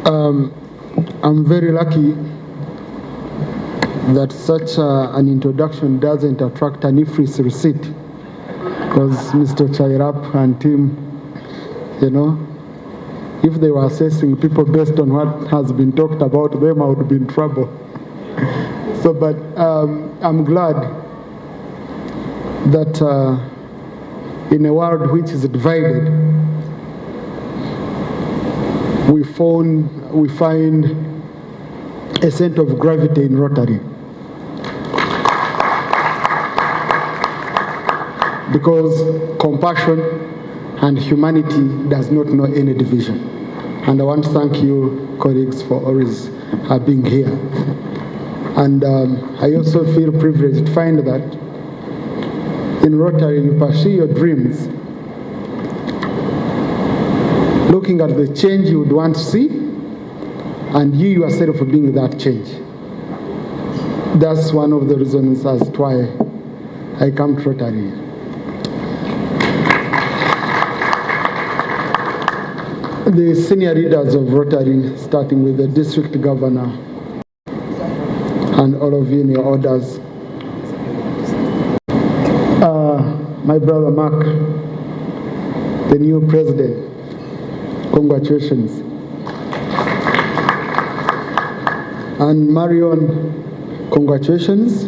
I'm very lucky that such an introduction doesn't attract an IFRIS receipt, because Mr. Chairap and team, if they were assessing people based on what has been talked about them, I would be in trouble. So, but I'm glad that in a world which is divided, we find a center of gravity in Rotary. Because compassion and humanity does not know any division. And I want to thank you, colleagues, for always being here. And I also feel privileged to find that in Rotary you pursue your dreams, looking at the change you would want to see, and you yourself being that change. That's one of the reasons as to why I come to Rotary. The senior leaders of Rotary, starting with the district governor and all of you in your orders. My brother Mark, the new president, congratulations. And Marion, congratulations.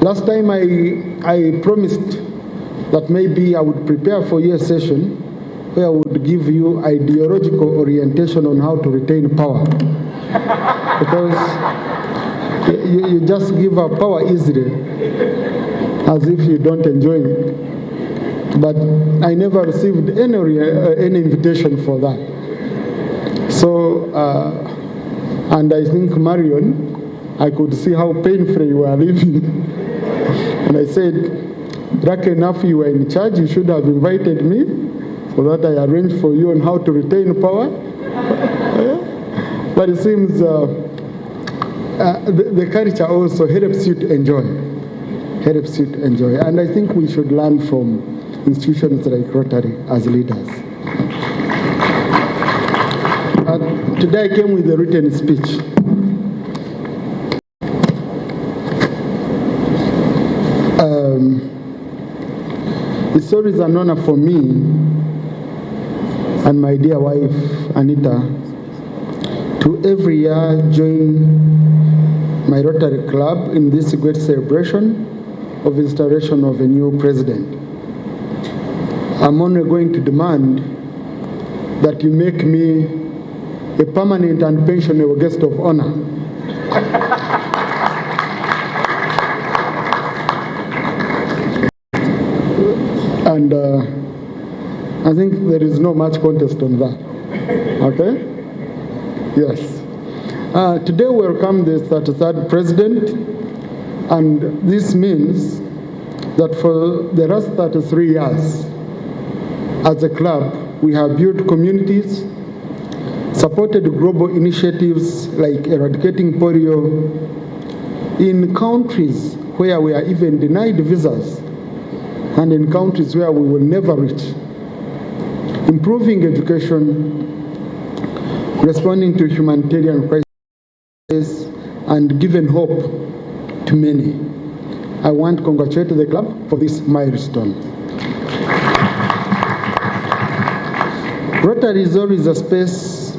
Last time I promised that maybe I would prepare for your session where I would give you ideological orientation on how to retain power. Because you just give up power easily, as if you don't enjoy it. But I never received any invitation for that. So, and I think Marion, I could see how painfully you were living. And I said, lucky enough you were in charge, you should have invited me, so that I arranged for you on how to retain power. But it seems the culture also helps you to enjoy. Helps you to enjoy. And I think we should learn from institutions like Rotary as leaders. Today I came with a written speech. It's always an honor for me and my dear wife, Anita, to every year join my Rotary Club in this great celebration of installation of a new president. I'm only going to demand that you make me a permanent and pensionable guest of honor. And I think there is no much contest on that. Okay? Yes. Today we welcome the 33rd president, and this means that for the last 33 years, as a club, we have built communities, supported global initiatives like eradicating polio in countries where we are even denied visas, and in countries where we will never reach, improving education, responding to humanitarian crises, and giving hope to many. I want to congratulate the club for this milestone. Rotary is always a space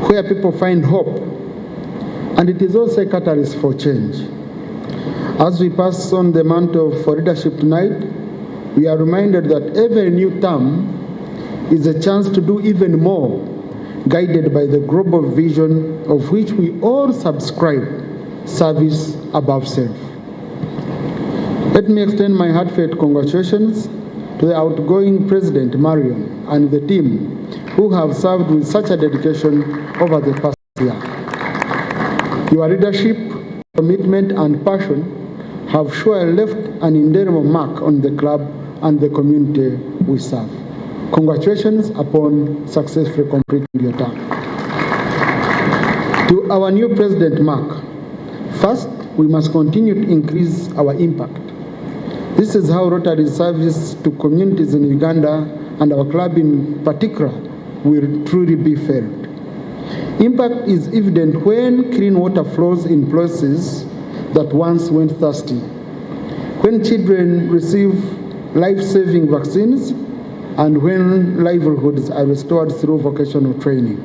where people find hope, and it is also a catalyst for change. As we pass on the mantle for leadership tonight, we are reminded that every new term is a chance to do even more, guided by the global vision of which we all subscribe, service above self. Let me extend my heartfelt congratulations to the outgoing President Marion and the team who have served with such a dedication over the past year. Your leadership, commitment, and passion have surely left an indelible mark on the club and the community we serve. Congratulations upon successfully completing your term. To our new President Mark, first, we must continue to increase our impact. This is how Rotary's service to communities in Uganda and our club in particular will truly be felt. Impact is evident when clean water flows in places that once went thirsty, when children receive life-saving vaccines, and when livelihoods are restored through vocational training.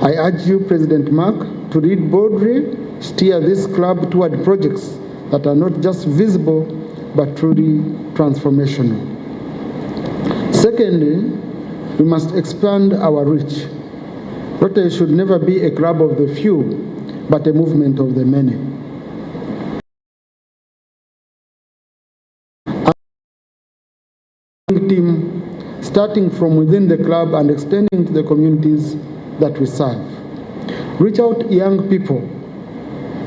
I urge you, President Mark, to lead boldly, steer this club toward projects that are not just visible, but truly transformational. Secondly, we must expand our reach. Rotary should never be a club of the few, but a movement of the many. Team, starting from within the club and extending to the communities that we serve. Reach out young people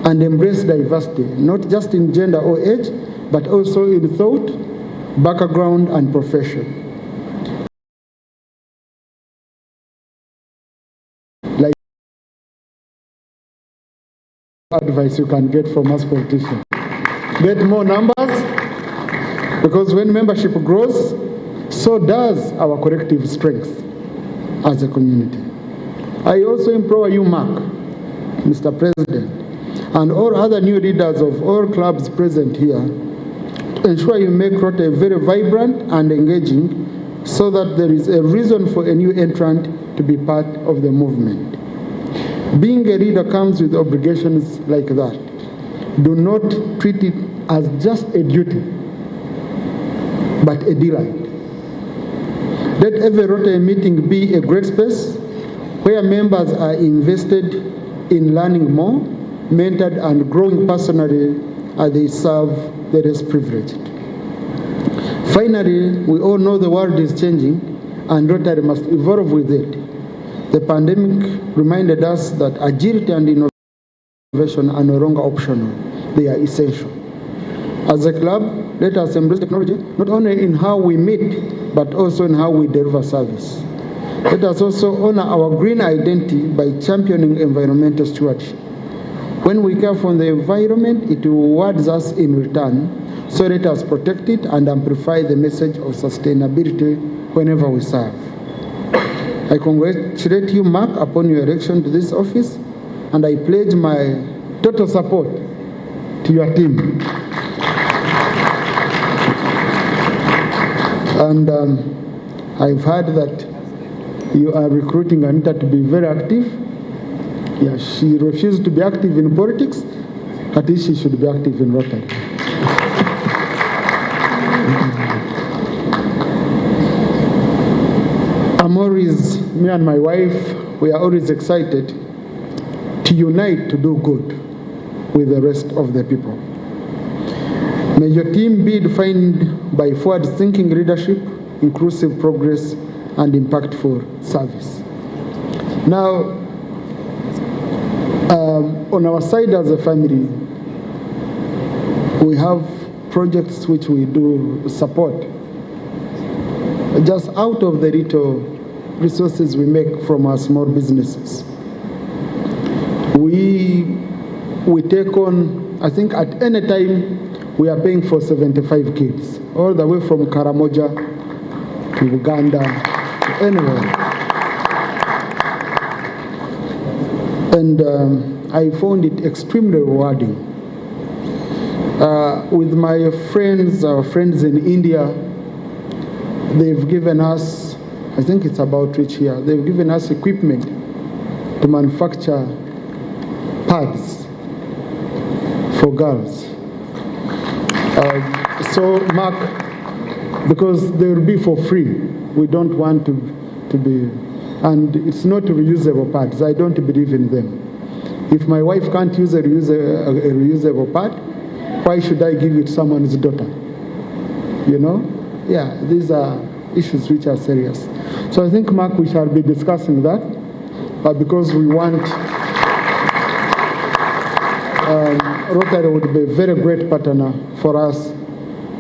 and embrace diversity, not just in gender or age, but also in thought, background, and profession. Like advice you can get from us politicians. Get more numbers, because when membership grows, so does our collective strength as a community. I also implore you, Mark, Mr. President, and all other new leaders of all clubs present here, to ensure you make Rotary very vibrant and engaging, so that there is a reason for a new entrant to be part of the movement. Being a leader comes with obligations like that. Do not treat it as just a duty, but a delight. Let every Rotary meeting be a great space where members are invested in learning more, mentored, and growing personally as they serve the less privileged. Finally, we all know the world is changing and Rotary must evolve with it. The pandemic reminded us that agility and innovation are no longer optional, they are essential. As a club, let us embrace technology not only in how we meet, but also in how we deliver service. Let us also honor our green identity by championing environmental stewardship. When we care for the environment, it rewards us in return, so let us protect it and amplify the message of sustainability whenever we serve. I congratulate you, Mark, upon your election to this office, and I pledge my total support to your team. And I've heard that you are recruiting Anita to be very active. Yeah, she refused to be active in politics. At least she should be active in Rotary. Me and my wife, we are always excited to unite to do good with the rest of the people. May your team be defined by forward-thinking leadership, inclusive progress, and impactful service. Now, on our side as a family, we have projects which we do support. Just out of the little resources we make from our small businesses, we take on, I think at any time, we are paying for 75 kids, all the way from Karamoja to Uganda, to anywhere. And I found it extremely rewarding. With my friends, our friends in India, they've given us, I think it's about reach here, they've given us equipment to manufacture pads for girls. So, Mark, because they will be for free, we don't want to be, and it's not reusable pads. I don't believe in them. If my wife can't use a reusable pad, why should I give it to someone's daughter? You know? Yeah, these are issues which are serious. So I think, Mark, we shall be discussing that, but because we want Rotary would be a very great partner for us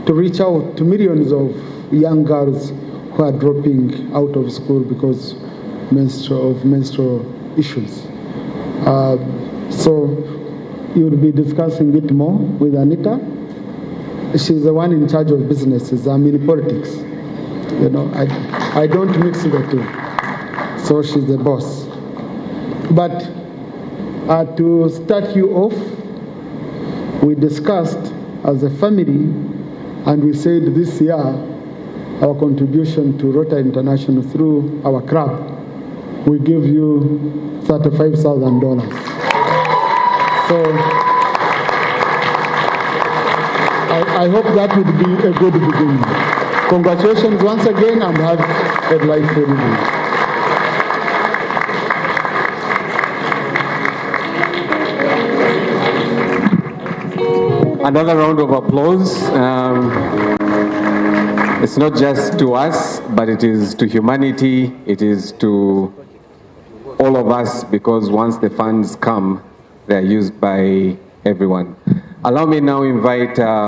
to reach out to millions of young girls who are dropping out of school because of menstrual issues. So you will be discussing it more with Anita. She's the one in charge of businesses. I'm in politics. You know, I don't mix the two. So she's the boss. But to start you off, we discussed as a family, and we said this year our contribution to Rotary International through our club, we give you $35,000. So I hope that would be a good beginning. Congratulations once again, and have a delightful evening. Another round of applause. It's not just to us, but it is to humanity. It is to all of us, because once the funds come, they are used by everyone. Allow me now invite